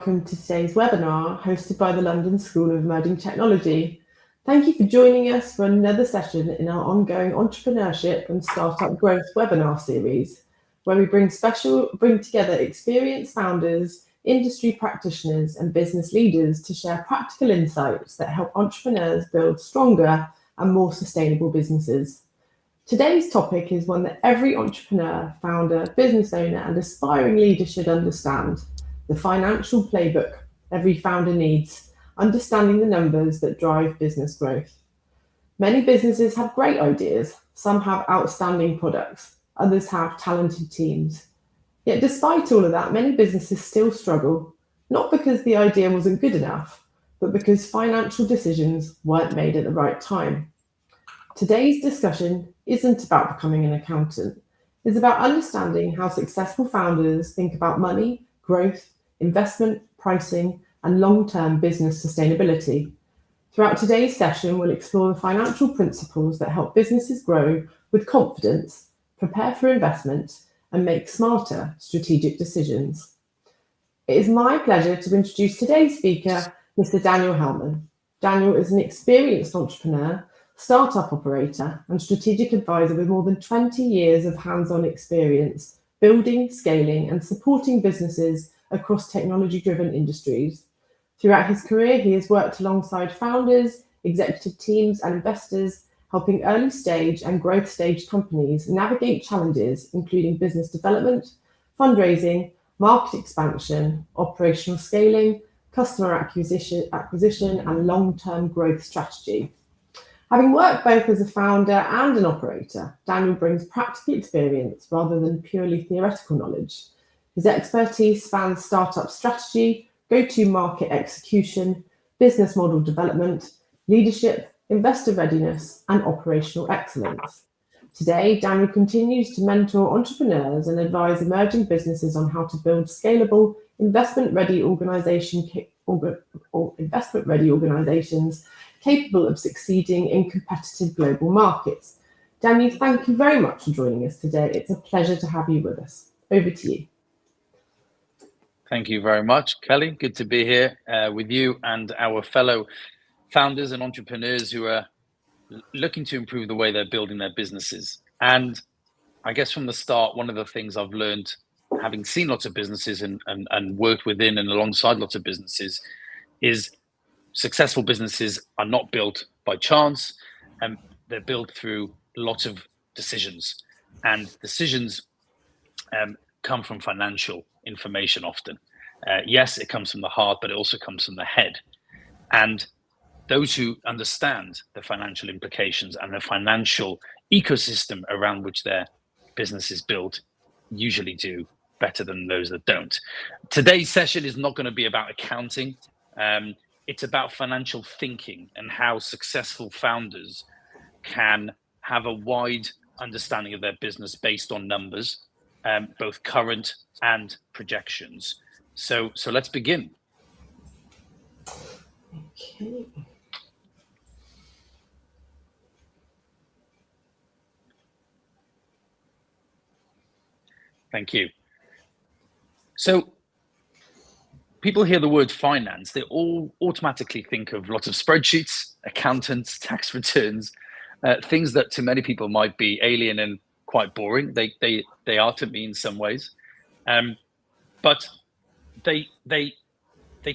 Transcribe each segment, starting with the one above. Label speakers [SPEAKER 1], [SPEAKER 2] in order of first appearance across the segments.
[SPEAKER 1] Welcome to today's webinar hosted by the London School of Emerging Technology. Thank you for joining us for another session in our ongoing entrepreneurship and startup growth webinar series, where we bring together experienced founders, industry practitioners and business leaders to share practical insights that help entrepreneurs build stronger and more sustainable businesses. Today's topic is one that every entrepreneur, founder, business owner and aspiring leader should understand: the financial playbook every founder needs, understanding the numbers that drive business growth. Many businesses have great ideas. Some have outstanding products. Others have talented teams. Yet despite all of that, many businesses still struggle, not because the idea wasn't good enough, but because financial decisions weren't made at the right time. Today's discussion isn't about becoming an accountant. It's about understanding how successful founders think about money, growth, investment, pricing, and long-term business sustainability. Throughout today's session, we'll explore the financial principles that help businesses grow with confidence, prepare for investment, and make smarter strategic decisions. It is my pleasure to introduce today's speaker, Mr. Daniel Helman. Daniel is an experienced entrepreneur, startup operator, and strategic advisor with more than 20 years of hands-on experience building, scaling, and supporting businesses across technology-driven industries. Throughout his career, he has worked alongside founders, executive teams, and investors, helping early-stage and growth-stage companies navigate challenges, including business development, fundraising, market expansion, operational scaling, customer acquisition, and long-term growth strategy. Having worked both as a founder and an operator, Daniel brings practical experience rather than purely theoretical knowledge. His expertise spans startup strategy, go-to-market execution, business model development, leadership, investor readiness, and operational excellence. Today, Daniel continues to mentor entrepreneurs and advise emerging businesses on how to build scalable, investment-ready organizations capable of succeeding in competitive global markets. Daniel, thank you very much for joining us today. It's a pleasure to have you with us. Over to you.
[SPEAKER 2] Thank you very much, Kelly. Good to be here with you and our fellow founders and entrepreneurs who are looking to improve the way they're building their businesses. And I guess from the start, one of the things I've learned, having seen lots of businesses and worked within and alongside lots of businesses, is successful businesses are not built by chance, and they're built through lots of decisions. And decisions come from financial information often. Yes, it comes from the heart, but it also comes from the head. And those who understand the financial implications and the financial ecosystem around which their business is built usually do better than those that don't. Today's session is not going to be about accounting. It's about financial thinking and how successful founders can have a wide understanding of their business based on numbers, both current and projections. So let's begin.
[SPEAKER 1] Okay.
[SPEAKER 2] Thank you. So people hear the word finance, they all automatically think of lots of spreadsheets, accountants, tax returns, things that to many people might be alien and quite boring. They are to me in some ways, but they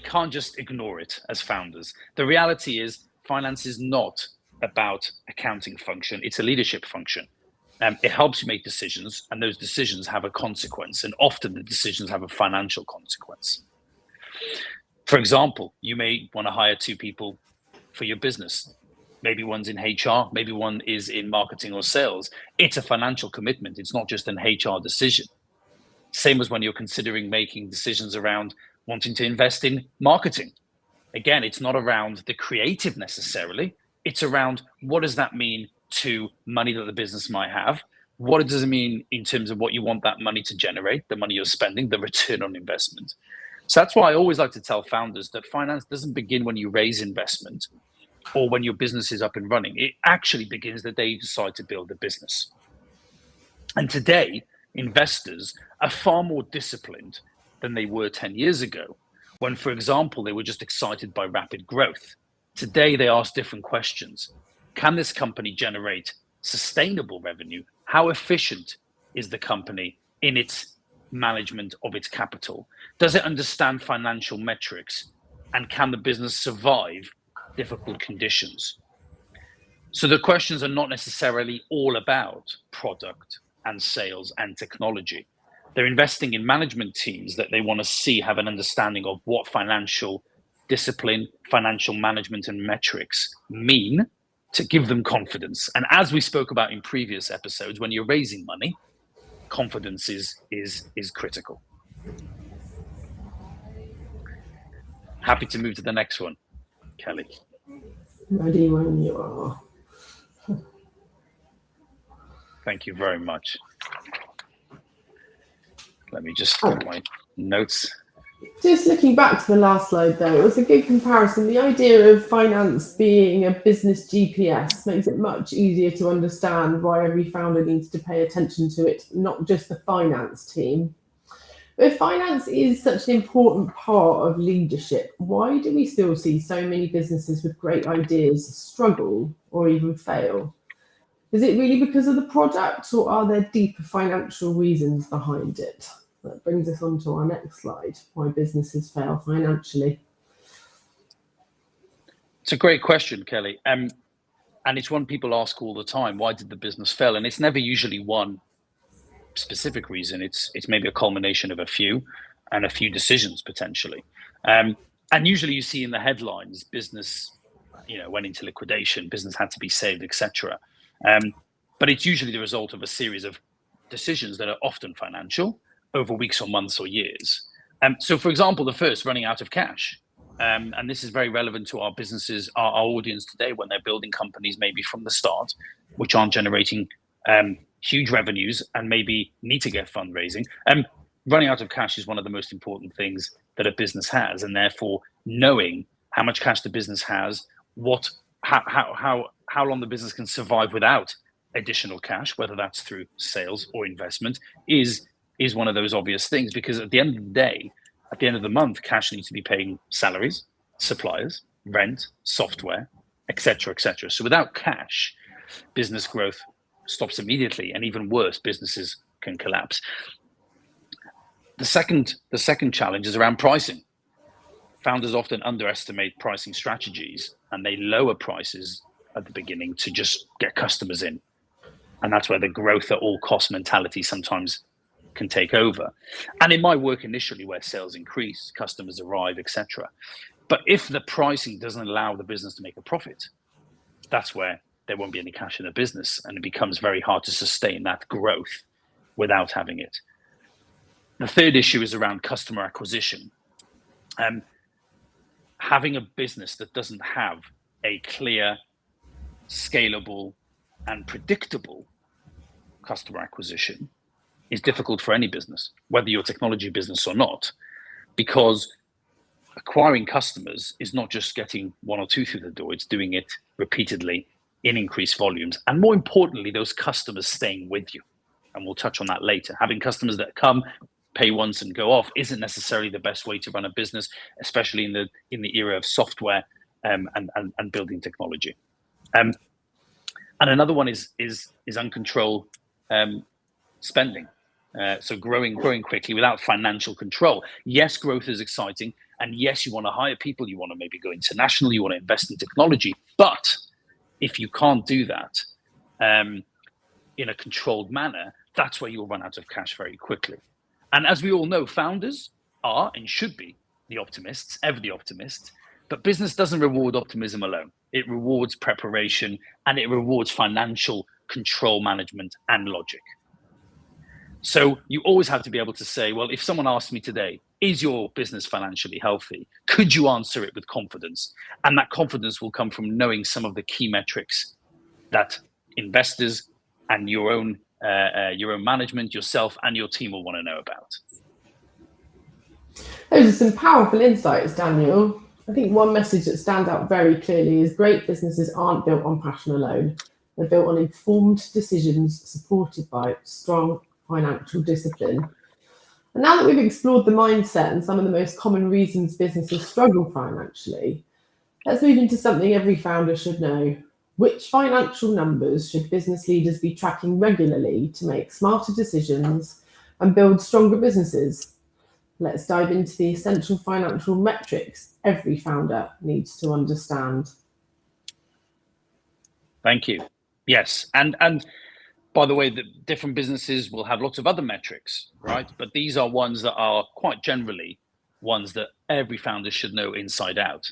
[SPEAKER 2] can't just ignore it as founders. The reality is finance is not about accounting function, it's a leadership function. It helps you make decisions, and those decisions have a consequence, and often the decisions have a financial consequence. For example, you may want to hire 2 people for your business. Maybe one's in HR, maybe one is in marketing or sales. It's a financial commitment. It's not just an HR decision. Same as when you're considering making decisions around wanting to invest in marketing. Again, it's not around the creative necessarily. It's around what does that mean to money that the business might have? What does it mean in terms of what you want that money to generate, the money you're spending, the return on investment? So that's why I always like to tell founders that finance doesn't begin when you raise investment or when your business is up and running. It actually begins the day you decide to build a business. And today, investors are far more disciplined than they were 10 years ago. when, for example, they were just excited by rapid growth. Today, they ask different questions. Can this company generate sustainable revenue? How efficient is the company in its management of its capital? Does it understand financial metrics? And can the business survive difficult conditions? So the questions are not necessarily all about product and sales and technology. They're investing in management teams that they want to see have an understanding of what financial discipline, financial management, and metrics mean to give them confidence. And as we spoke about in previous episodes, when you're raising money, confidence is critical. Happy to move to the next one, Kelly.
[SPEAKER 1] Ready when you are.
[SPEAKER 2] Thank you very much. Let me just get my notes.
[SPEAKER 1] Just looking back to the last slide, though, it was a good comparison. The idea of finance being a business GPS makes it much easier to understand why every founder needs to pay attention to it, not just the finance team. But if finance is such an important part of leadership, why do we still see so many businesses with great ideas struggle or even fail? Is it really because of the product, or are there deeper financial reasons behind it? That brings us on to our next slide, why businesses fail financially.
[SPEAKER 2] It's a great question, Kelly. And it's one people ask all the time, why did the business fail? And it's never usually one specific reason. It's maybe a culmination of a few decisions potentially. And usually you see in the headlines, business, went into liquidation, business had to be saved, etc. But it's usually the result of a series of decisions that are often financial over weeks or months or years. So for example, the first, running out of cash. And this is very relevant to our businesses, our audience today, when they're building companies maybe from the start, which aren't generating huge revenues and maybe need to get fundraising. Running out of cash is one of the most important things that a business has, and therefore knowing how much cash the business has, how long the business can survive without additional cash, whether that's through sales or investment, is one of those obvious things. Because at the end of the day, at the end of the month, cash needs to be paying salaries, suppliers, rent, software, etc., etc. So without cash, business growth stops immediately, and even worse, businesses can collapse. The second challenge is around pricing. Founders often underestimate pricing strategies, and they lower prices at the beginning to just get customers in. And that's where the growth at all cost mentality sometimes can take over. And it might work initially where sales increase, customers arrive, etc. But if the pricing doesn't allow the business to make a profit, that's where there won't be any cash in the business, and it becomes very hard to sustain that growth without having it. The third issue is around customer acquisition. Having a business that doesn't have a clear, scalable, and predictable customer acquisition is difficult for any business, whether you're a technology business or not, because acquiring customers is not just getting one or two through the door, it's doing it repeatedly in increased volumes. And more importantly, those customers staying with you. And we'll touch on that later. Having customers that come, pay once and go off isn't necessarily the best way to run a business, especially in the era of software and building technology. And another one is uncontrolled spending. So growing quickly without financial control. Yes, growth is exciting, and yes, you want to hire people, you want to maybe go international, you want to invest in technology. But if you can't do that in a controlled manner, that's where you'll run out of cash very quickly. And as we all know, founders are and should be the optimists, ever the optimists. But business doesn't reward optimism alone. It rewards preparation, and it rewards financial control management and logic. So you always have to be able to say, well, if someone asked me today, is your business financially healthy? Could you answer it with confidence? And that confidence will come from knowing some of the key metrics that investors and your own management, yourself and your team will want to know about.
[SPEAKER 1] Those are some powerful insights, Daniel. I think one message that stands out very clearly is great businesses aren't built on passion alone. They're built on informed decisions supported by strong financial discipline. And now that we've explored the mindset and some of the most common reasons businesses struggle financially, let's move into something every founder should know. Which financial numbers should business leaders be tracking regularly to make smarter decisions and build stronger businesses? Let's dive into the essential financial metrics every founder needs to understand.
[SPEAKER 2] Thank you. Yes, and by the way, the different businesses will have lots of other metrics, right? But these are ones that are quite generally ones that every founder should know inside out.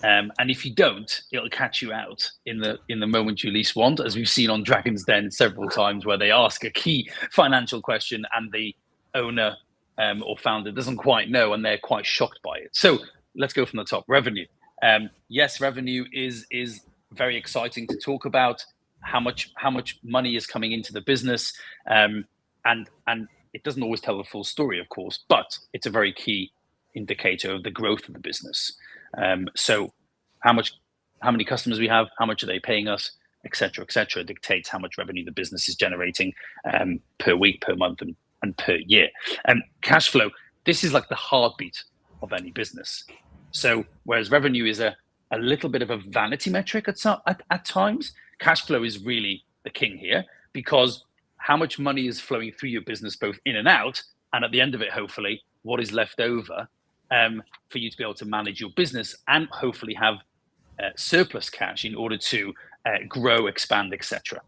[SPEAKER 2] And if you don't, it'll catch you out in the moment you least want, as we've seen on Dragon's Den several times, where they ask a key financial question and the owner or founder doesn't quite know, and they're quite shocked by it. So let's go from the top. Revenue. Yes, revenue is very exciting to talk about. How much money is coming into the business, and it doesn't always tell the full story, of course, but it's a very key indicator of the growth of the business. So how many customers we have, how much are they paying us, etc., dictates how much revenue the business is generating per week, per month, and per year. Cash flow, this is like the heartbeat of any business. So whereas revenue is a little bit of a vanity metric at times, cash flow is really the king here, because how much money is flowing through your business, both in and out, and at the end of it, hopefully, what is left over for you to be able to manage your business and hopefully have surplus cash in order to grow, expand, etc.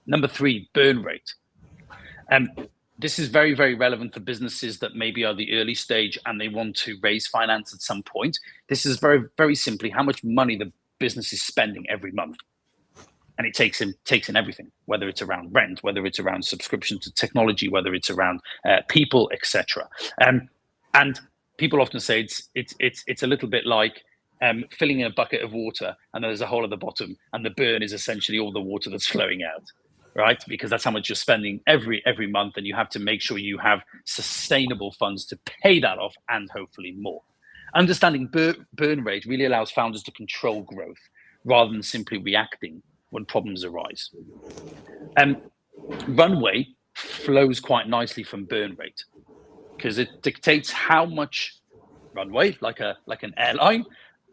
[SPEAKER 2] Number 3, burn rate. This is very, very relevant for businesses that maybe are the early stage and they want to raise finance at some point. This is very, very simply how much money the business is spending every month. And it takes in everything, whether it's around rent, whether it's around subscription to technology, whether it's around people, etc. And people often say it's a little bit like filling in a bucket of water and there's a hole at the bottom, and the burn is essentially all the water that's flowing out, right? Because that's how much you're spending every month, and you have to make sure you have sustainable funds to pay that off, and hopefully more. Understanding burn rate really allows founders to control growth rather than simply reacting when problems arise. Runway flows quite nicely from burn rate, because it dictates how much runway, like an airline,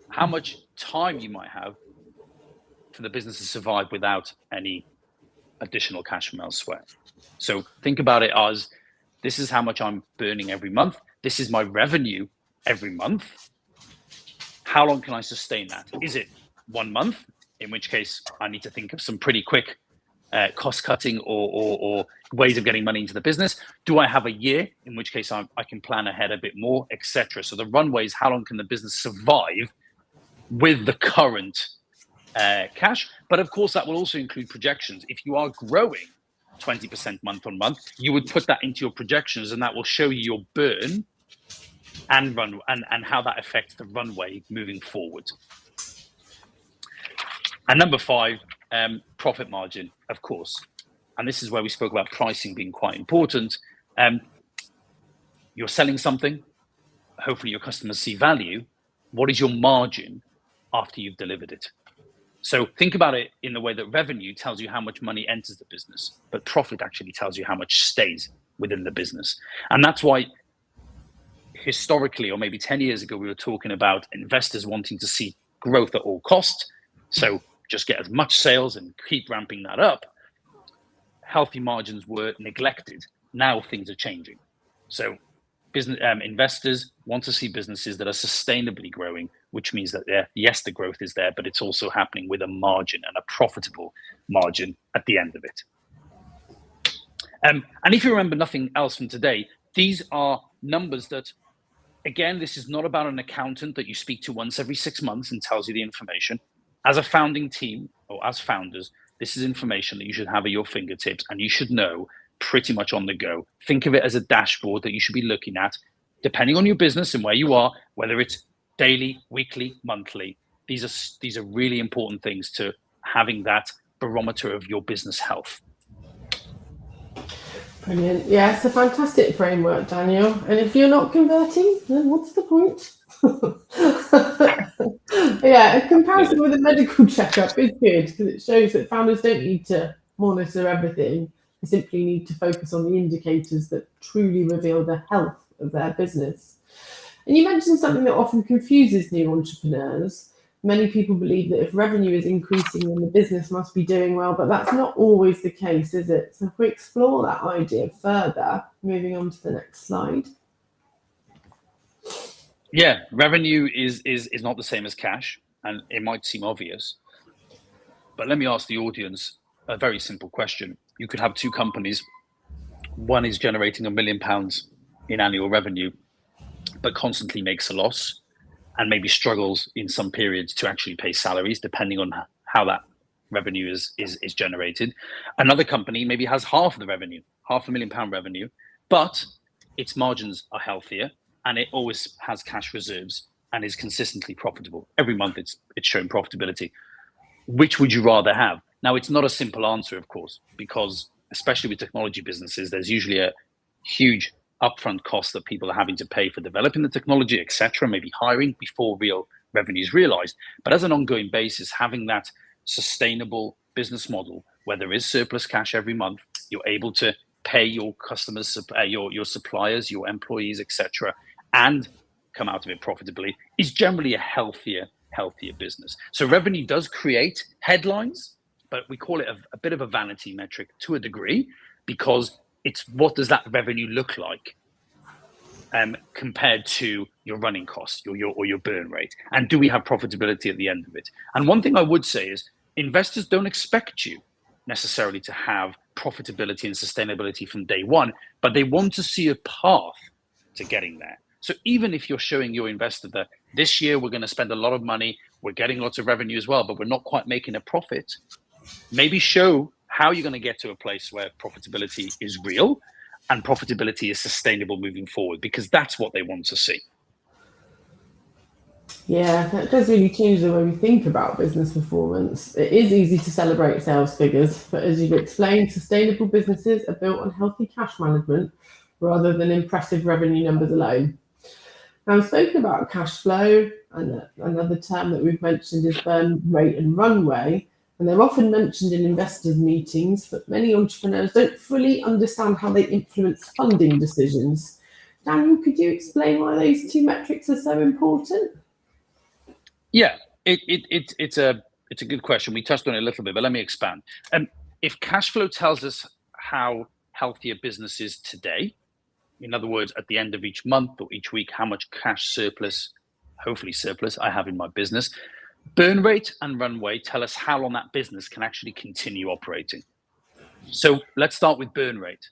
[SPEAKER 2] how much time you might have for the business to survive without any additional cash from elsewhere. So think about it as, this is how much I'm burning every month. This is my revenue every month. How long can I sustain that? Is it 1 month? In which case I need to think of some pretty quick cost cutting or ways of getting money into the business. Do I have a year? In which case I can plan ahead a bit more, etc. So the runway is how long can the business survive with the current cash. But of course, that will also include projections. If you are growing 20% month on month, you would put that into your projections, and that will show you your burn and run and how that affects the runway moving forward. And number 5, profit margin, of course. And this is where we spoke about pricing being quite important. You're selling something, hopefully your customers see value. What is your margin after you've delivered it? So think about it in the way that revenue tells you how much money enters the business, but profit actually tells you how much stays within the business. And that's why historically, or maybe 10 years ago, we were talking about investors wanting to see growth at all costs. So just get as much sales and keep ramping that up. Healthy margins were neglected. Now things are changing. So business investors want to see businesses that are sustainably growing, which means that yes, the growth is there, but it's also happening with a margin, and a profitable margin at the end of it. And if you remember nothing else from today, these are numbers that, again, this is not about an accountant that you speak to once every 6 months and tells you the information. As a founding team, or as founders, this is information that you should have at your fingertips, and you should know pretty much on the go. Think of it as a dashboard that you should be looking at, depending on your business and where you are, whether it's daily, weekly, monthly. These are really important things to having that barometer of your business health.
[SPEAKER 1] Brilliant. Yeah, it's a fantastic framework, Daniel. And if you're not converting, then what's the point? Yeah, a comparison with a medical checkup is good, because it shows that founders don't need to monitor everything. They simply need to focus on the indicators that truly reveal the health of their business. And you mentioned something that often confuses new entrepreneurs. Many people believe that if revenue is increasing, then the business must be doing well, but that's not always the case, is it? So if we explore that idea further, moving on to the next slide.
[SPEAKER 2] Yeah, revenue is not the same as cash, and it might seem obvious, but let me ask the audience a very simple question. You could have two companies. One is generating £1 million in annual revenue, but constantly makes a loss and maybe struggles in some periods to actually pay salaries, depending on how that revenue is generated. Another company maybe has half of the revenue, £500,000 revenue, but its margins are healthier and it always has cash reserves and is consistently profitable. Every month it's showing profitability. Which would you rather have? Now, it's not a simple answer, of course, because especially with technology businesses, there's usually a huge upfront cost that people are having to pay for developing the technology, etc., maybe hiring before real revenue is realized. But as an ongoing basis, having that sustainable business model where there is surplus cash every month, you're able to pay your customers, your suppliers, your employees, etc., and come out of it profitably, is generally a healthier business. So revenue does create headlines, but we call it a bit of a vanity metric to a degree, because it's what does that revenue look like compared to your running costs or your burn rate, and do we have profitability at the end of it? And one thing I would say is investors don't expect you necessarily to have profitability and sustainability from day one, but they want to see a path to getting there. So even if you're showing your investor that this year we're going to spend a lot of money, we're getting lots of revenue as well, but we're not quite making a profit, maybe show how you're going to get to a place where profitability is real and profitability is sustainable moving forward, because that's what they want to see.
[SPEAKER 1] Yeah, that does really change the way we think about business performance. It is easy to celebrate sales figures, but as you've explained, sustainable businesses are built on healthy cash management rather than impressive revenue numbers alone. Now, I've spoken about cash flow, and another term that we've mentioned is burn rate and runway, and they're often mentioned in investors' meetings, but many entrepreneurs don't fully understand how they influence funding decisions. Daniel, could you explain why those two metrics are so important?
[SPEAKER 2] Yeah, it's a good question. We touched on it a little bit, but let me expand. If cash flow tells us how healthy a business is today, in other words, at the end of each month or each week, how much cash surplus, hopefully surplus, I have in my business, burn rate and runway tell us how long that business can actually continue operating. So let's start with burn rate.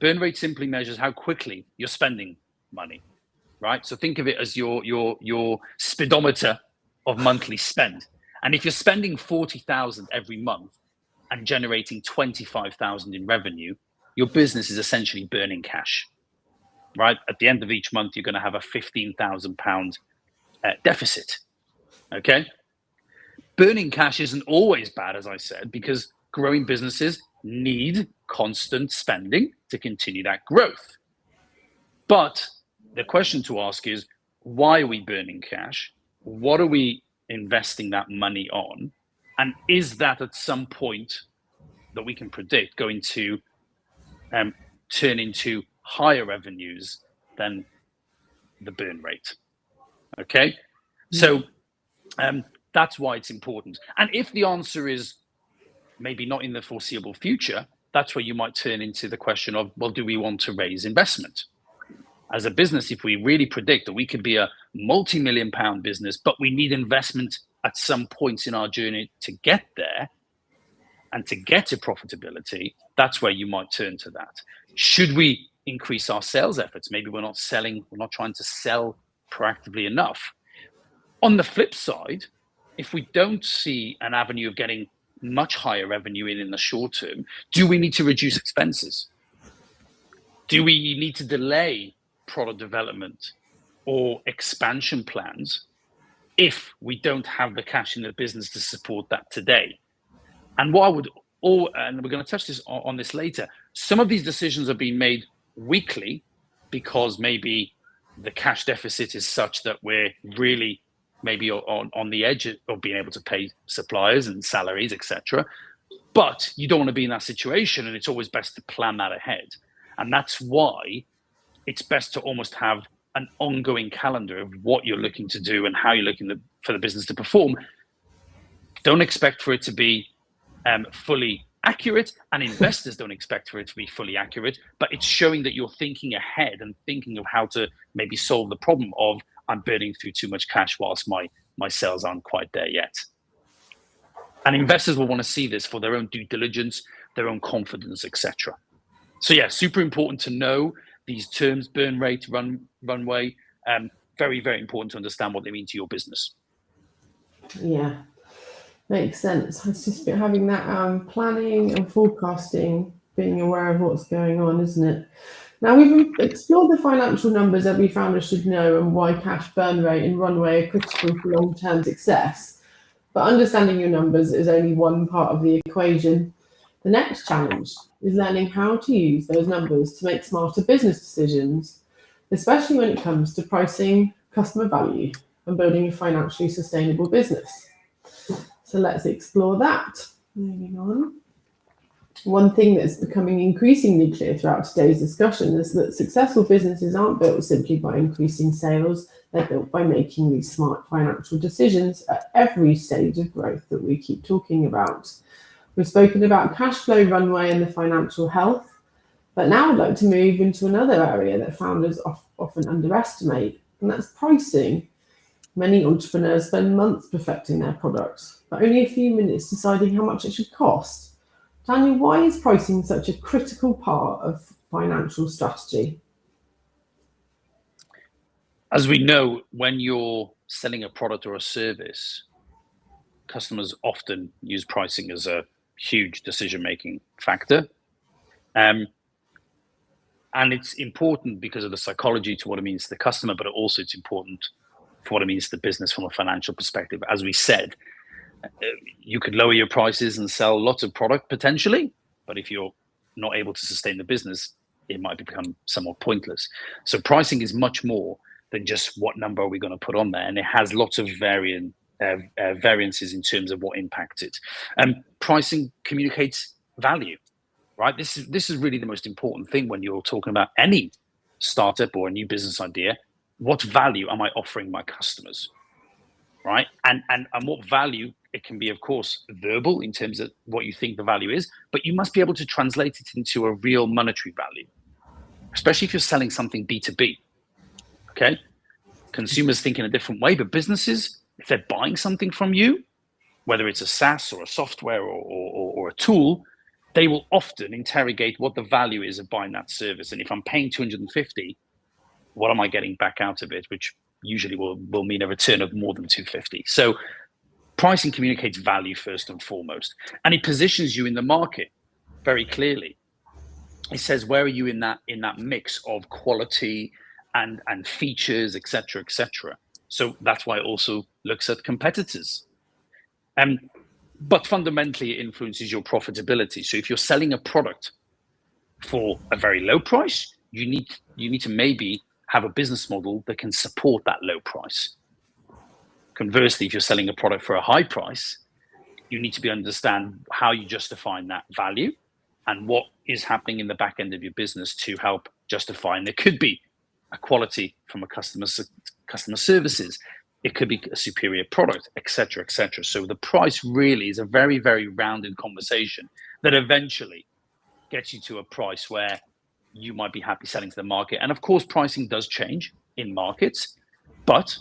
[SPEAKER 2] Burn rate simply measures how quickly you're spending money, right? So think of it as your speedometer of monthly spend. And if you're spending 40,000 every month and generating 25,000 in revenue, your business is essentially burning cash, right? At the end of each month, you're going to have a £15,000 deficit. Okay. Burning cash isn't always bad, as I said, because growing businesses need constant spending to continue that growth. But the question to ask is, why are we burning cash? What are we investing that money on? And is that at some point that we can predict going to turn into higher revenues than the burn rate? Okay. So that's why it's important. And if the answer is maybe not in the foreseeable future, that's where you might turn into the question of, well, do we want to raise investment? As a business, if we really predict that we could be a multi-million-pound business, but we need investment at some points in our journey to get there and to get to profitability, that's where you might turn to that. Should we increase our sales efforts? Maybe we're not trying to sell proactively enough. On the flip side, if we don't see an avenue of getting much higher revenue in the short term, do we need to reduce expenses? Do we need to delay product development or expansion plans if we don't have the cash in the business to support that today? And what I would, and we're going to touch on this later, some of these decisions are being made weekly because maybe the cash deficit is such that we're really maybe on the edge of being able to pay suppliers and salaries, etc. But you don't want to be in that situation, and it's always best to plan that ahead. And that's why it's best to almost have an ongoing calendar of what you're looking to do and how you're looking for the business to perform. Don't expect for it to be fully accurate, and investors don't expect for it to be fully accurate, but it's showing that you're thinking ahead and thinking of how to maybe solve the problem of I'm burning through too much cash whilst my sales aren't quite there yet. And investors will want to see this for their own due diligence, their own confidence, etc. So yeah, super important to know these terms: burn rate, runway. Very, very important to understand what they mean to your business.
[SPEAKER 1] Yeah, makes sense. It's just having that planning and forecasting, being aware of what's going on, isn't it? Now, we've explored the financial numbers every founder should know and why cash burn rate and runway are critical for long-term success. But understanding your numbers is only one part of the equation. The next challenge is learning how to use those numbers to make smarter business decisions, especially when it comes to pricing, customer value, and building a financially sustainable business. So let's explore that. Moving on. One thing that's becoming increasingly clear throughout today's discussion is that successful businesses aren't built simply by increasing sales. They're built by making these smart financial decisions at every stage of growth that we keep talking about. We've spoken about cash flow, runway, and the financial health, but now I'd like to move into another area that founders often underestimate, and that's pricing. Many entrepreneurs spend months perfecting their product, but only a few minutes deciding how much it should cost. Daniel, why is pricing such a critical part of financial strategy?
[SPEAKER 2] As we know, when you're selling a product or a service, customers often use pricing as a huge decision-making factor. And it's important because of the psychology to what it means to the customer, but also it's important for what it means to the business from a financial perspective. As we said, you could lower your prices and sell lots of product potentially, but if you're not able to sustain the business, it might become somewhat pointless. So pricing is much more than just what number are we going to put on there, and it has lots of variances in terms of what impacts it. Pricing communicates value, right? This is really the most important thing when you're talking about any startup or a new business idea. What value am I offering my customers, right? And what value? It can be, of course, verbal in terms of what you think the value is, but you must be able to translate it into a real monetary value, especially if you're selling something B2B. Okay, consumers think in a different way, but businesses, if they're buying something from you, whether it's a SaaS or a software or a tool, they will often interrogate what the value is of buying that service. And if I'm paying 250, what am I getting back out of it? Which usually will mean a return of more than 250. So pricing communicates value first and foremost, and it positions you in the market very clearly. It says, where are you in that mix of quality and features, etc., etc. So that's why it also looks at competitors. But fundamentally, it influences your profitability. So if you're selling a product for a very low price, you need to maybe have a business model that can support that low price. Conversely, if you're selling a product for a high price, you need to understand how you justify that value and what is happening in the back end of your business to help justify. And there could be a quality from a customer services. It could be a superior product, etc., etc. So the price really is a very, very rounded conversation that eventually gets you to a price where you might be happy selling to the market. And of course, pricing does change in markets, but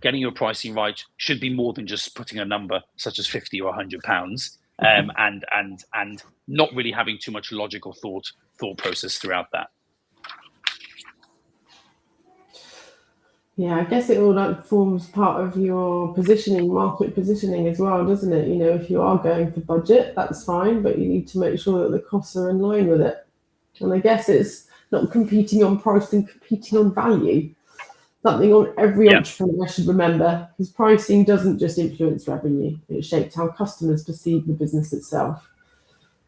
[SPEAKER 2] getting your pricing right should be more than just putting a number such as 50 or 100 pounds, and not really having too much logical thought process throughout that.
[SPEAKER 1] Yeah, I guess it all forms part of your positioning, market positioning as well, doesn't it? You know, if you are going for budget, that's fine, but you need to make sure that the costs are in line with it. And I guess it's not competing on price and competing on value. Something on every entrepreneur should remember, because pricing doesn't just influence revenue, it shapes how customers perceive the business itself.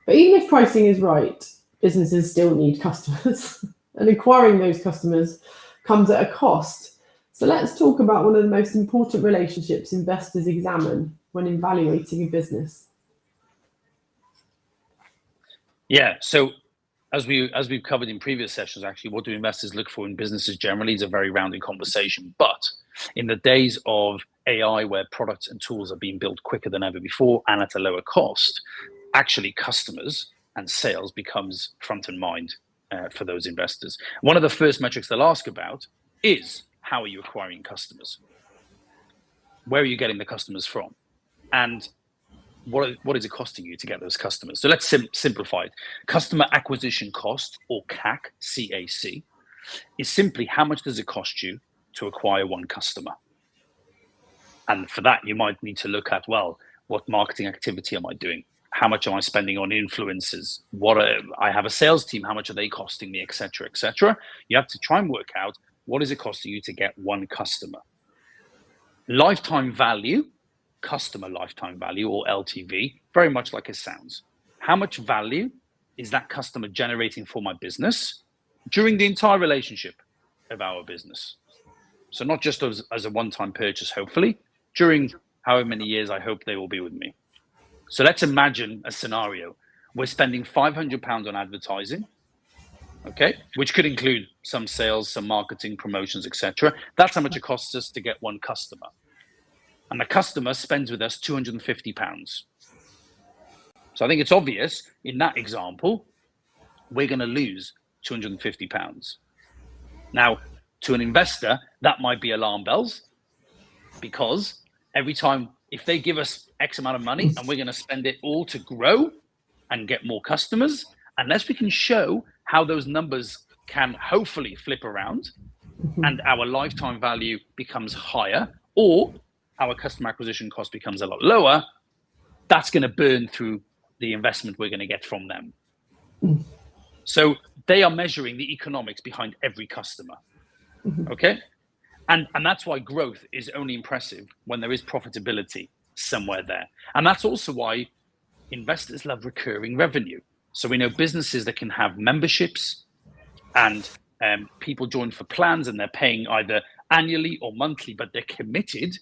[SPEAKER 1] But even if pricing is right, businesses still need customers, and acquiring those customers comes at a cost. So let's talk about one of the most important relationships investors examine when evaluating a business.
[SPEAKER 2] Yeah. So as we've covered in previous sessions, actually, what do investors look for in businesses generally is a very rounded conversation. But in the days of AI, where products and tools are being built quicker than ever before and at a lower cost, actually customers and sales becomes front and mind for those investors. One of the first metrics they'll ask about is, how are you acquiring customers? Where are you getting the customers from? And what is it costing you to get those customers? So let's simplify it. Customer acquisition cost, or CAC, CAC, is simply how much does it cost you to acquire one customer? And for that, you might need to look at, well, what marketing activity am I doing? How much am I spending on influencers? I have a sales team, how much are they costing me, et cetera, et cetera. You have to try and work out, what is it costing you to get one customer? Lifetime value, customer lifetime value, or LTV, very much like it sounds. How much value is that customer generating for my business during the entire relationship of our business? So not just as a one-time purchase, hopefully, during however many years I hope they will be with me. So let's imagine a scenario. We're spending £500 on advertising, okay, which could include some sales, some marketing, promotions, etc. That's how much it costs us to get one customer. And the customer spends with us £250. So I think it's obvious in that example, we're going to lose £250. Now, to an investor, that might be alarm bells, because every time, if they give us X amount of money and we're going to spend it all to grow and get more customers, unless we can show how those numbers can hopefully flip around and our lifetime value becomes higher, or our customer acquisition cost becomes a lot lower, that's going to burn through the investment we're going to get from them. So they are measuring the economics behind every customer. Okay. And that's why growth is only impressive when there is profitability somewhere there. And that's also why investors love recurring revenue. So we know businesses that can have memberships and people join for plans and they're paying either annually or monthly, but they're committed.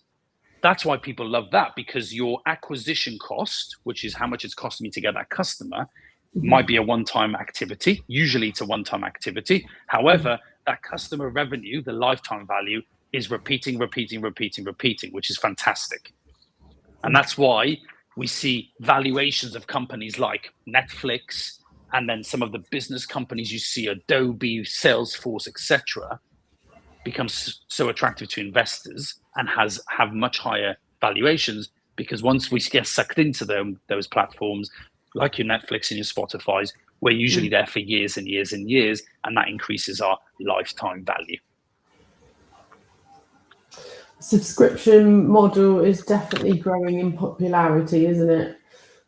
[SPEAKER 2] That's why people love that, because your acquisition cost, which is how much it's costing me to get that customer, might be a one-time activity. Usually it's a one-time activity. However, that customer revenue, the lifetime value, is repeating, which is fantastic. And that's why we see valuations of companies like Netflix, and then some of the business companies you see, Adobe, Salesforce, etc., becomes so attractive to investors and have much higher valuations, because once we get sucked into those platforms, like your Netflix and your Spotify's, we're usually there for years and years and years, and that increases our lifetime value.
[SPEAKER 1] Subscription model is definitely growing in popularity, isn't it?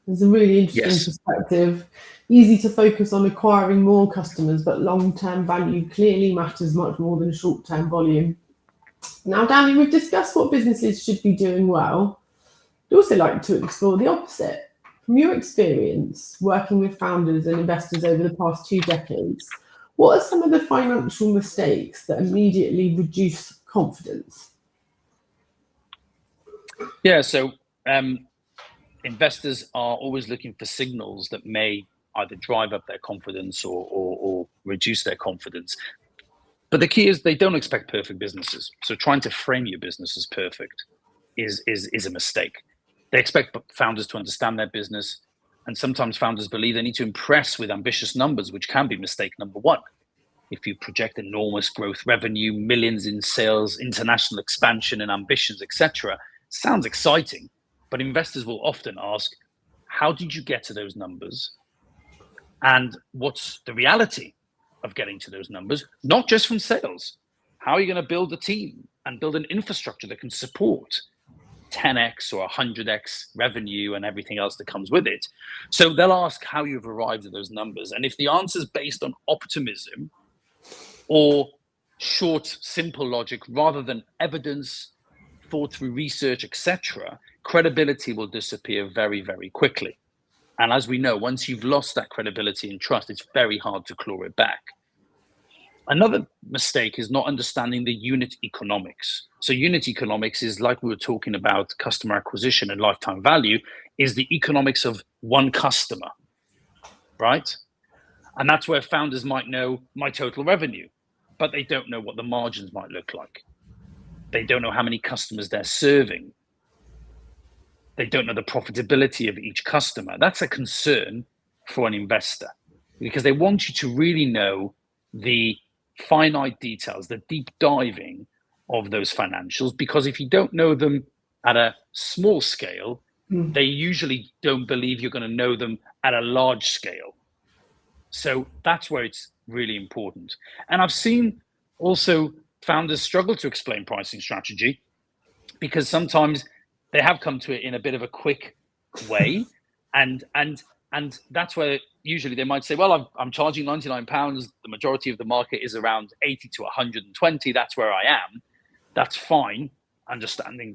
[SPEAKER 1] It's a really interesting perspective. Easy to focus on acquiring more customers, but long-term value clearly matters much more than short-term volume. Now, Danny, we've discussed what businesses should be doing well. I'd also like to explore the opposite. From your experience working with founders and investors over the past 2 decades, what are some of the financial mistakes that immediately reduce confidence?
[SPEAKER 2] Yeah, so investors are always looking for signals that may either drive up their confidence or reduce their confidence. But the key is they don't expect perfect businesses. So trying to frame your business as perfect is a mistake. They expect founders to understand their business. And sometimes founders believe they need to impress with ambitious numbers, which can be mistake number one. If you project enormous growth revenue, millions in sales, international expansion and ambitions, etc., sounds exciting, but investors will often ask, how did you get to those numbers? And what's the reality of getting to those numbers? Not just from sales. How are you going to build a team and build an infrastructure that can support 10x or 100x revenue and everything else that comes with it? So they'll ask how you've arrived at those numbers. And if the answer is based on optimism or short, simple logic rather than evidence, thought through research, etc., credibility will disappear very, very quickly. And as we know, once you've lost that credibility and trust, it's very hard to claw it back. Another mistake is not understanding the unit economics. So unit economics is, like we were talking about customer acquisition and lifetime value, is the economics of one customer, right? And that's where founders might know my total revenue, but they don't know what the margins might look like. They don't know how many customers they're serving. They don't know the profitability of each customer. That's a concern for an investor, because they want you to really know the finite details, the deep diving of those financials, because if you don't know them at a small scale, they usually don't believe you're going to know them at a large scale. So that's where it's really important. And I've seen also founders struggle to explain pricing strategy, because sometimes they have come to it in a bit of a quick way, and that's where usually they might say, well, I'm charging £99. The majority of the market is around 80 to 120. That's where I am. That's fine, understanding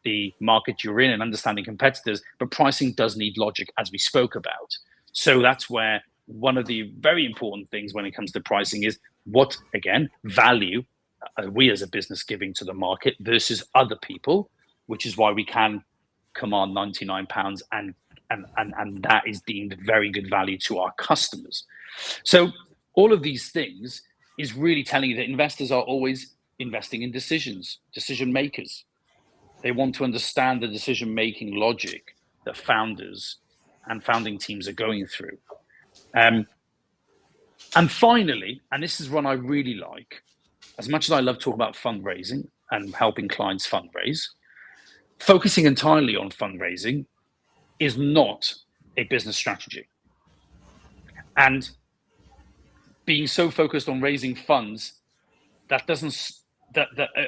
[SPEAKER 2] the market you're in and understanding competitors, but pricing does need logic, as we spoke about. So that's where one of the very important things when it comes to pricing is what, again, value are we as a business giving to the market versus other people, which is why we can command £99 and that is deemed very good value to our customers. So all of these things is really telling you that investors are always investing in decision makers. They want to understand the decision-making logic that founders and founding teams are going through. And finally, and this is one I really like, as much as I love talking about fundraising and helping clients fundraise, focusing entirely on fundraising is not a business strategy. And being so focused on raising funds that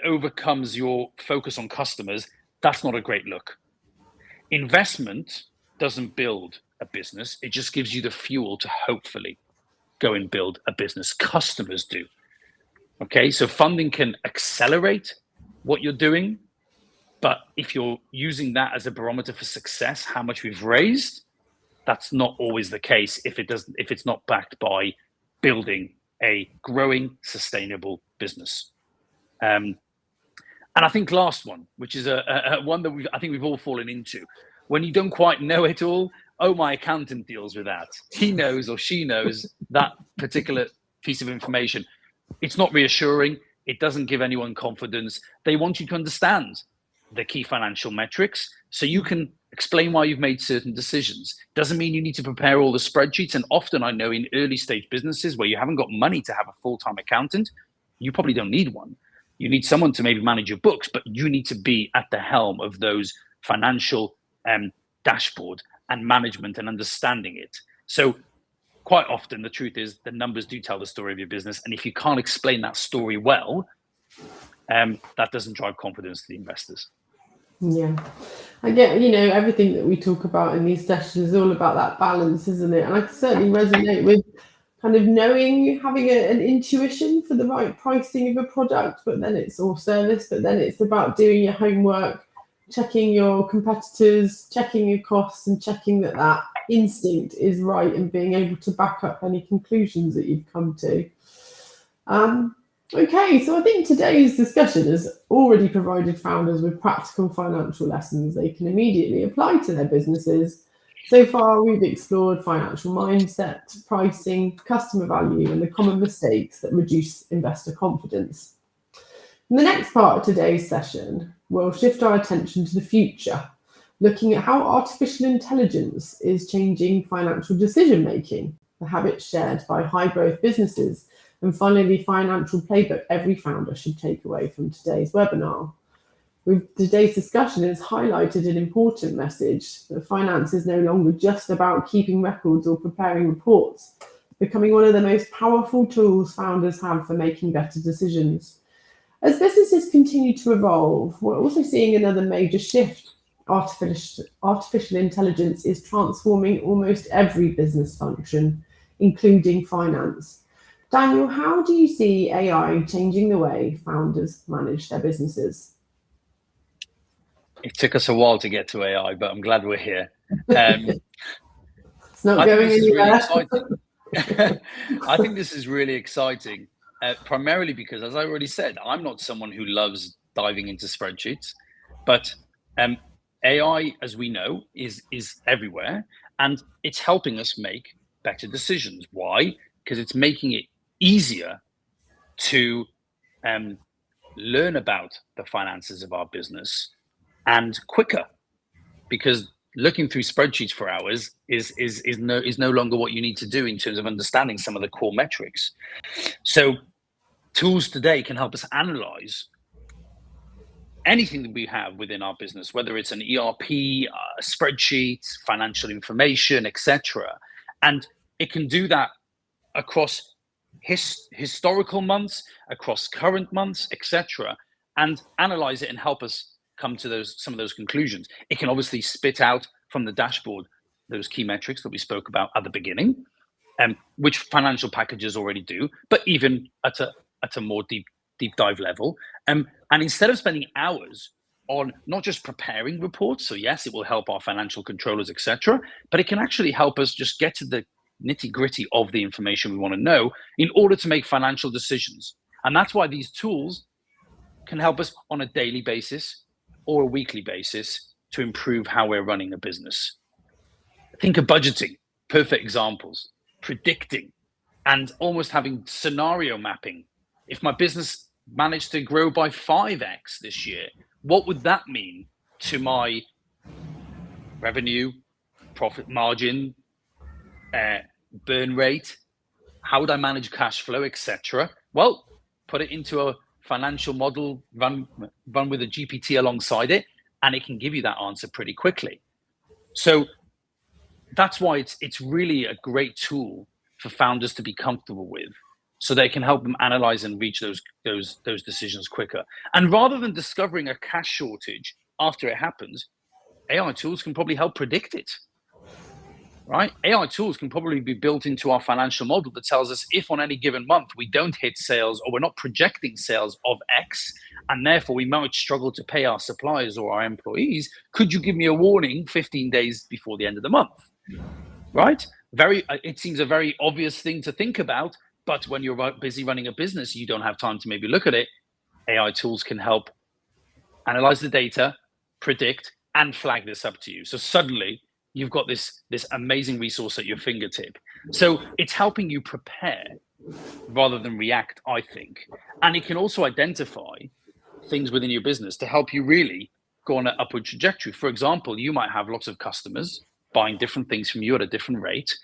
[SPEAKER 2] overcomes your focus on customers, that's not a great look. Investment doesn't build a business. It just gives you the fuel to hopefully go and build a business. Customers do. Okay, so funding can accelerate what you're doing, but if you're using that as a barometer for success, how much we've raised, that's not always the case if it's not backed by building a growing, sustainable business. And I think last one, which is a one that I think we've all fallen into, when you don't quite know it all. Oh, my accountant deals with that. He knows or she knows that particular piece of information. It's not reassuring. It doesn't give anyone confidence. They want you to understand the key financial metrics so you can explain why you've made certain decisions. Doesn't mean you need to prepare all the spreadsheets. And often I know in early stage businesses where you haven't got money to have a full-time accountant, you probably don't need one. You need someone to maybe manage your books, but you need to be at the helm of those financial dashboard and management and understanding it. So quite often the truth is the numbers do tell the story of your business. And if you can't explain that story well, that doesn't drive confidence to the investors.
[SPEAKER 1] Yeah, I get, everything that we talk about in these sessions is all about that balance, isn't it? And I certainly resonate with kind of knowing, having an intuition for the right pricing of a product, but then it's all service, but then it's about doing your homework, checking your competitors, checking your costs, and checking that instinct is right and being able to back up any conclusions that you've come to. Okay, so I think today's discussion has already provided founders with practical financial lessons they can immediately apply to their businesses. So far, we've explored financial mindset, pricing, customer value, and the common mistakes that reduce investor confidence. In the next part of today's session, we'll shift our attention to the future, looking at how artificial intelligence is changing financial decision-making, the habits shared by high-growth businesses, and finally, the financial playbook every founder should take away from today's webinar. Today's discussion has highlighted an important message that finance is no longer just about keeping records or preparing reports, becoming one of the most powerful tools founders have for making better decisions. As businesses continue to evolve, we're also seeing another major shift. Artificial intelligence is transforming almost every business function, including finance. Daniel, how do you see AI changing the way founders manage their businesses?
[SPEAKER 2] It took us a while to get to AI, but I'm glad we're here.
[SPEAKER 1] It's not going anywhere.
[SPEAKER 2] I think this is really exciting, primarily because, as I already said, I'm not someone who loves diving into spreadsheets, but AI, as we know, is everywhere, and it's helping us make better decisions. Why? because it's making it easier to learn about the finances of our business, and quicker, because looking through spreadsheets for hours is no longer what you need to do in terms of understanding some of the core metrics. So tools today can help us analyze anything that we have within our business, whether it's an ERP, a spreadsheet, financial information, etc. And it can do that across historical months, across current months, etc., and analyze it and help us come to some of those conclusions. It can obviously spit out from the dashboard those key metrics that we spoke about at the beginning, which financial packages already do, but even at a more deep dive level. And instead of spending hours on not just preparing reports, so yes, it will help our financial controllers, etc., but it can actually help us just get to the nitty-gritty of the information we want to know in order to make financial decisions. And that's why these tools can help us on a daily basis or a weekly basis to improve how we're running a business. Think of budgeting, perfect examples, predicting, and almost having scenario mapping. If my business managed to grow by 5x this year, what would that mean to my revenue, profit margin, burn rate? How would I manage cash flow, etc.? Well, put it into a financial model, run with a GPT alongside it, and it can give you that answer pretty quickly. So that's why it's really a great tool for founders to be comfortable with, so they can help them analyze and reach those decisions quicker. And rather than discovering a cash shortage after it happens, AI tools can probably help predict it. Right? AI tools can probably be built into our financial model that tells us if on any given month we don't hit sales, or we're not projecting sales of X, and therefore we might struggle to pay our suppliers or our employees, could you give me a warning 15 days before the end of the month? Right? It seems a very obvious thing to think about, but when you're busy running a business, you don't have time to maybe look at it. AI tools can help analyze the data, predict, and flag this up to you. So suddenly you've got this amazing resource at your fingertip. So it's helping you prepare rather than react, I think. And it can also identify things within your business to help you really go on an upward trajectory. For example, you might have lots of customers buying different things from you at a different rate,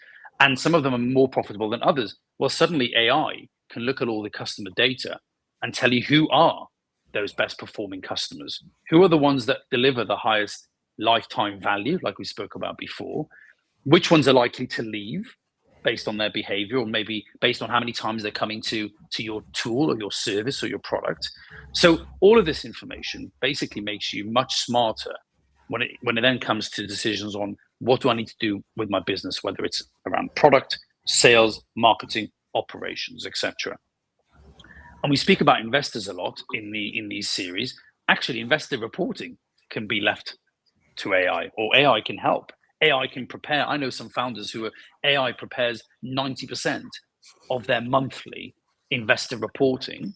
[SPEAKER 2] and some of them are more profitable than others. Well, suddenly AI can look at all the customer data and tell you who are those best performing customers, who are the ones that deliver the highest lifetime value, like we spoke about before, which ones are likely to leave based on their behavior, or maybe based on how many times they're coming to your tool or your service or your product. So all of this information basically makes you much smarter when it then comes to decisions on what do I need to do with my business, whether it's around product, sales, marketing, operations, etc. And we speak about investors a lot in these series. Actually, investor reporting can be left to AI, or AI can help. AI can prepare. I know some founders who AI prepares 90% of their monthly investor reporting,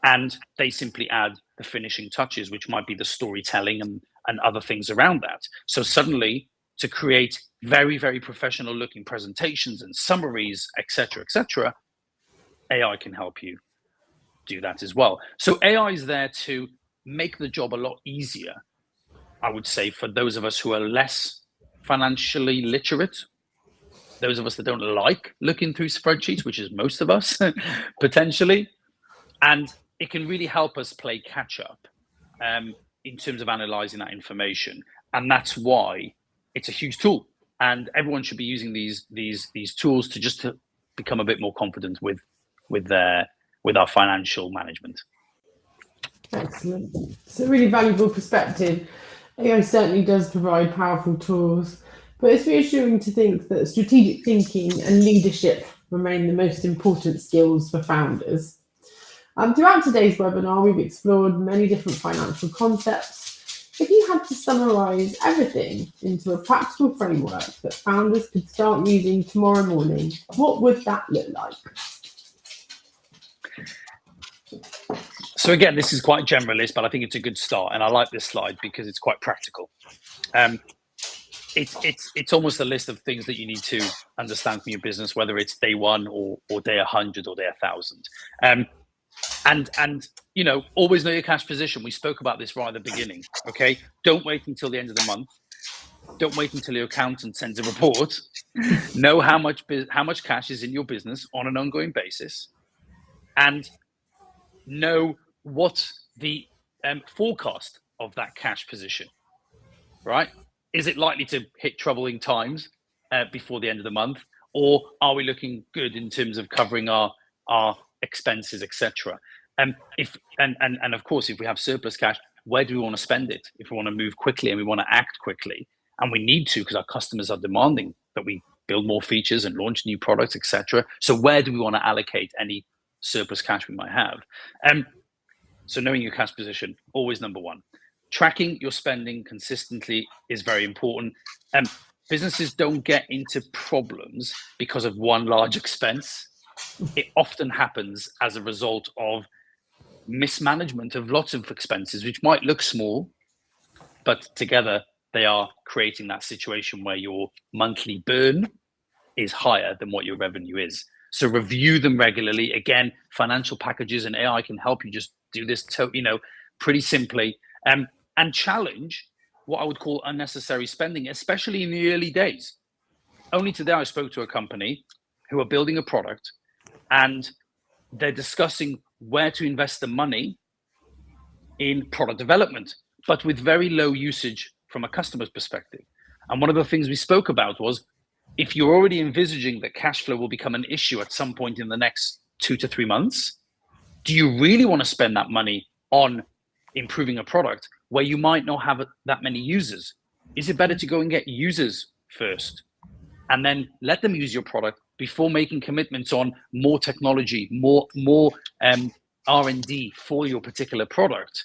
[SPEAKER 2] and they simply add the finishing touches, which might be the storytelling and other things around that. So suddenly, to create very, very professional looking presentations and summaries, etc., AI can help you do that as well. So AI is there to make the job a lot easier, I would say, for those of us who are less financially literate, those of us that don't like looking through spreadsheets, which is most of us, potentially. And it can really help us play catch up in terms of analyzing that information. And that's why it's a huge tool. And everyone should be using these tools to become a bit more confident with our financial management.
[SPEAKER 1] Excellent. It's a really valuable perspective. AI certainly does provide powerful tools, but it's reassuring to think that strategic thinking and leadership remain the most important skills for founders. Throughout today's webinar, we've explored many different financial concepts. If you had to summarise everything into a practical framework that founders could start using tomorrow morning, what would that look like?
[SPEAKER 2] So again, this is quite generalist, but I think it's a good start. And I like this slide because it's quite practical. it's almost a list of things that you need to understand from your business, whether it's day one or day 100 or day 1,000. And always know your cash position. We spoke about this right at the beginning. Okay, don't wait until the end of the month. Don't wait until your accountant sends a report. Know how much cash is in your business on an ongoing basis, and know what the forecast of that cash position. Right? Is it likely to hit troubling times before the end of the month, or are we looking good in terms of covering our expenses, etc.? And of course, if we have surplus cash, where do we want to spend it? If we want to move quickly and we want to act quickly, and we need to because our customers are demanding that we build more features and launch new products, etc. So where do we want to allocate any surplus cash we might have? So knowing your cash position, always number one. Tracking your spending consistently is very important. Businesses don't get into problems because of one large expense. It often happens as a result of mismanagement of lots of expenses, which might look small, but together they are creating that situation where your monthly burn is higher than what your revenue is. So review them regularly. Again, financial packages and AI can help you just do this, pretty simply. And challenge what I would call unnecessary spending, especially in the early days. Only today I spoke to a company who are building a product, and they're discussing where to invest the money in product development, but with very low usage from a customer's perspective. And one of the things we spoke about was, if you're already envisaging that cash flow will become an issue at some point in the next 2 to 3 months, do you really want to spend that money on improving a product where you might not have that many users? Is it better to go and get users first and then let them use your product before making commitments on more technology, more R&D for your particular product?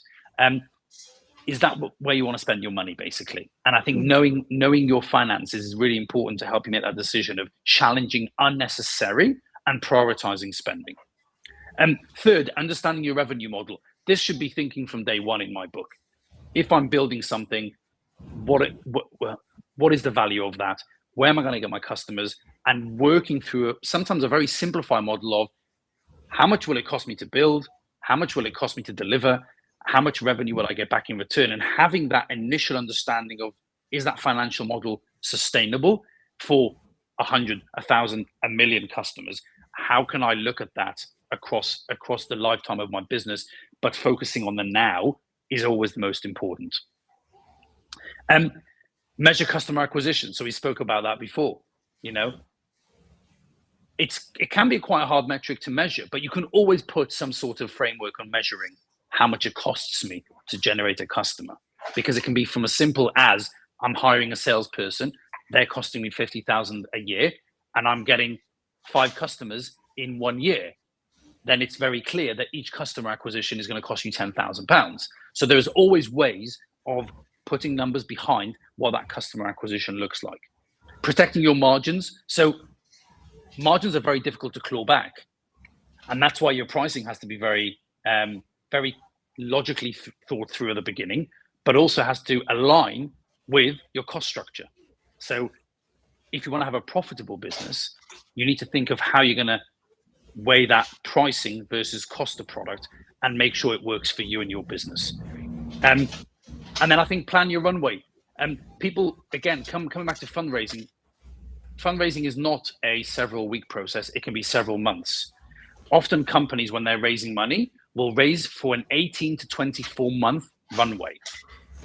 [SPEAKER 2] Is that where you want to spend your money, basically? And I think knowing your finances is really important to help you make that decision of challenging unnecessary and prioritizing spending. Third, understanding your revenue model. This should be thinking from day one in my book. If I'm building something, what is the value of that? Where am I going to get my customers? And working through sometimes a very simplified model of how much will it cost me to build? How much will it cost me to deliver? How much revenue will I get back in return? And having that initial understanding of, is that financial model sustainable for 100, 1,000, 1,000,000 customers? How can I look at that across the lifetime of my business? But focusing on the now is always the most important. Measure customer acquisition. So we spoke about that before. It can be quite a hard metric to measure, but you can always put some sort of framework on measuring how much it costs me to generate a customer, because it can be from as simple as, I'm hiring a salesperson, they're costing me 50,000 a year, and I'm getting 5 customers in 1 year. Then it's very clear that each customer acquisition is going to cost you £10,000. So there's always ways of putting numbers behind what that customer acquisition looks like. Protecting your margins. So margins are very difficult to claw back, and that's why your pricing has to be very logically thought through at the beginning, but also has to align with your cost structure. So if you want to have a profitable business, you need to think of how you're going to weigh that pricing versus cost of product and make sure it works for you and your business. And then I think plan your runway. People, again, coming back to fundraising. Fundraising is not a several week process. It can be several months. Often companies, when they're raising money, will raise for an 18 to 24 month runway.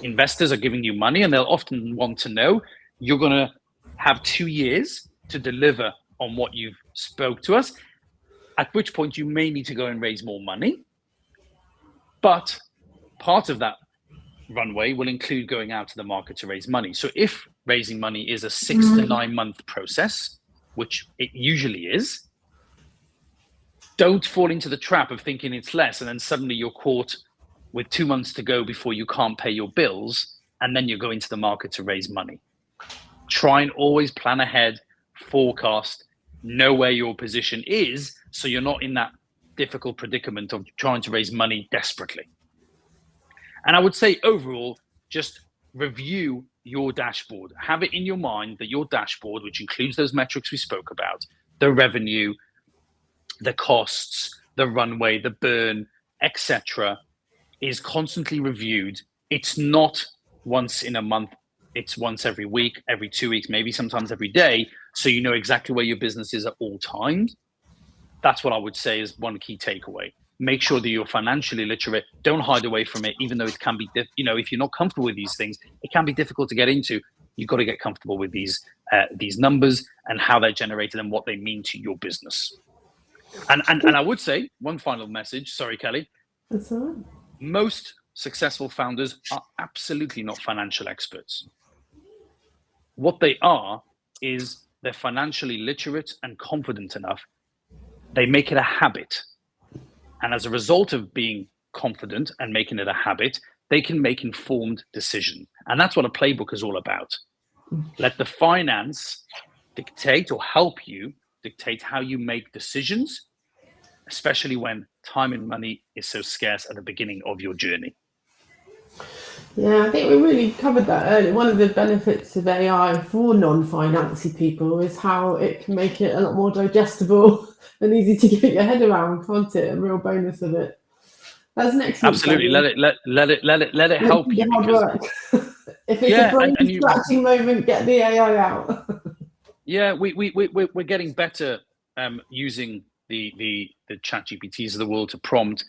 [SPEAKER 2] Investors are giving you money, and they'll often want to know you're going to have 2 years to deliver on what you've spoke to us, at which point you may need to go and raise more money. But part of that runway will include going out to the market to raise money. So if raising money is a 6 to 9 month process, which it usually is, don't fall into the trap of thinking it's less, and then suddenly you're caught with 2 months to go before you can't pay your bills, and then you go into the market to raise money. Try and always plan ahead, forecast, know where your position is, so you're not in that difficult predicament of trying to raise money desperately. And I would say overall, just review your dashboard. Have it in your mind that your dashboard, which includes those metrics we spoke about, the revenue, the costs, the runway, the burn, etc., is constantly reviewed. It's not once in a month, it's once every week, every 2 weeks, maybe sometimes every day, so you know exactly where your business is at all times. That's what I would say is one key takeaway. Make sure that you're financially literate. Don't hide away from it, even though it can be, if you're not comfortable with these things, it can be difficult to get into. You've got to get comfortable with these numbers and how they're generated and what they mean to your business. And I would say one final message. Sorry, Kelly.
[SPEAKER 1] That's all right.
[SPEAKER 2] Most successful founders are absolutely not financial experts. What they are is they're financially literate and confident enough. They make it a habit. And as a result of being confident and making it a habit, they can make informed decisions. And that's what a playbook is all about. Let the finance dictate or help you dictate how you make decisions, especially when time and money is so scarce at the beginning of your journey.
[SPEAKER 1] Yeah, I think we really covered that earlier. One of the benefits of AI for non-financy people is how it can make it a lot more digestible and easy to get your head around, can't it? A real bonus of it. That's an excellent.
[SPEAKER 2] Absolutely. Let it help you.
[SPEAKER 1] Hard work. If it's a brain scratching moment, get the AI out.
[SPEAKER 2] Yeah, we're getting better using the ChatGPTs of the world to prompt.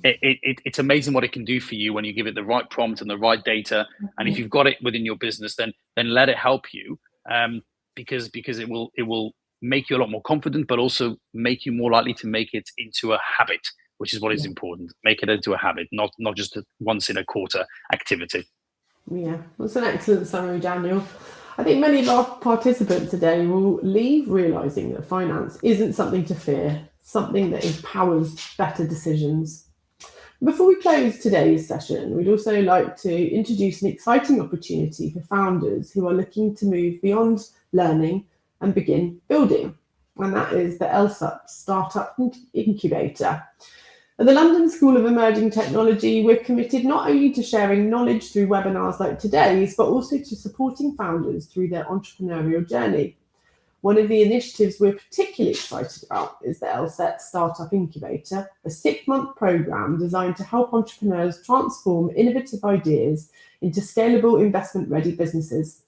[SPEAKER 2] It's amazing what it can do for you when you give it the right prompt and the right data. And if you've got it within your business, then let it help you, because it will make you a lot more confident, but also make you more likely to make it into a habit, which is what is important. Make it into a habit, not just a once in a quarter activity.
[SPEAKER 1] Yeah, that's an excellent summary, Daniel. I think many of our participants today will leave realizing that finance isn't something to fear, something that empowers better decisions. Before we close today's session, we'd also like to introduce an exciting opportunity for founders who are looking to move beyond learning and begin building, and that is the LSAT Startup Incubator. At the London School of Emerging Technology, we're committed not only to sharing knowledge through webinars like today's, but also to supporting founders through their entrepreneurial journey. One of the initiatives we're particularly excited about is the LSAT Startup Incubator, a 6-month program designed to help entrepreneurs transform innovative ideas into scalable investment-ready businesses.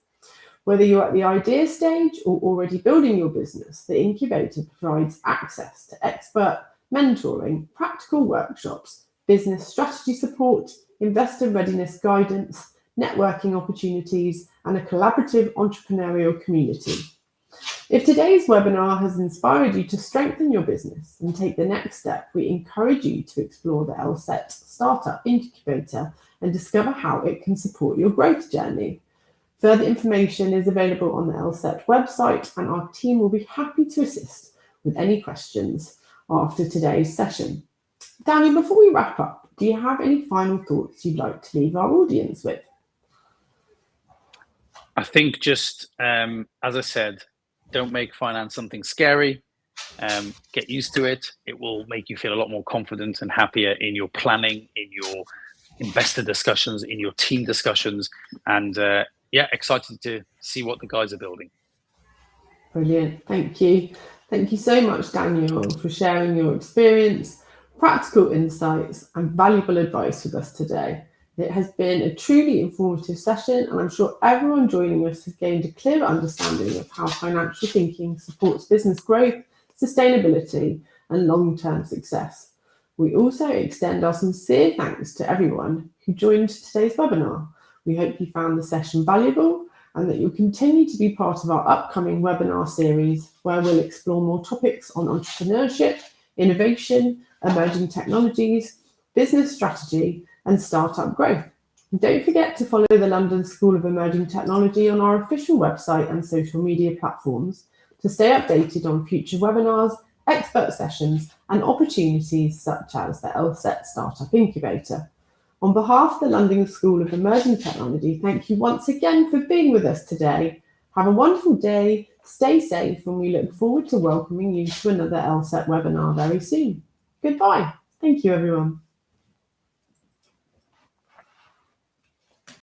[SPEAKER 1] Whether you're at the idea stage or already building your business, the incubator provides access to expert mentoring, practical workshops, business strategy support, investor readiness guidance, networking opportunities, and a collaborative entrepreneurial community. If today's webinar has inspired you to strengthen your business and take the next step, we encourage you to explore the LSET Startup Incubator and discover how it can support your growth journey. Further information is available on the LSET website, and our team will be happy to assist with any questions after today's session. Daniel, before we wrap up, do you have any final thoughts you'd like to leave our audience with?
[SPEAKER 2] I think just, as I said, don't make finance something scary. Get used to it. It will make you feel a lot more confident and happier in your planning, in your investor discussions, in your team discussions, and excited to see what the guys are building.
[SPEAKER 1] Brilliant. Thank you. Thank you so much, Daniel, for sharing your experience, practical insights, and valuable advice with us today. It has been a truly informative session, and I'm sure everyone joining us has gained a clear understanding of how financial thinking supports business growth, sustainability, and long-term success. We also extend our sincere thanks to everyone who joined today's webinar. We hope you found the session valuable and that you'll continue to be part of our upcoming webinar series, where we'll explore more topics on entrepreneurship, innovation, emerging technologies, business strategy, and startup growth. And don't forget to follow the London School of Emerging Technology on our official website and social media platforms to stay updated on future webinars, expert sessions, and opportunities such as the LSET Startup Incubator. On behalf of the London School of Emerging Technology, thank you once again for being with us today. Have a wonderful day, stay safe, and we look forward to welcoming you to another LSET webinar very soon. Goodbye. Thank you, everyone.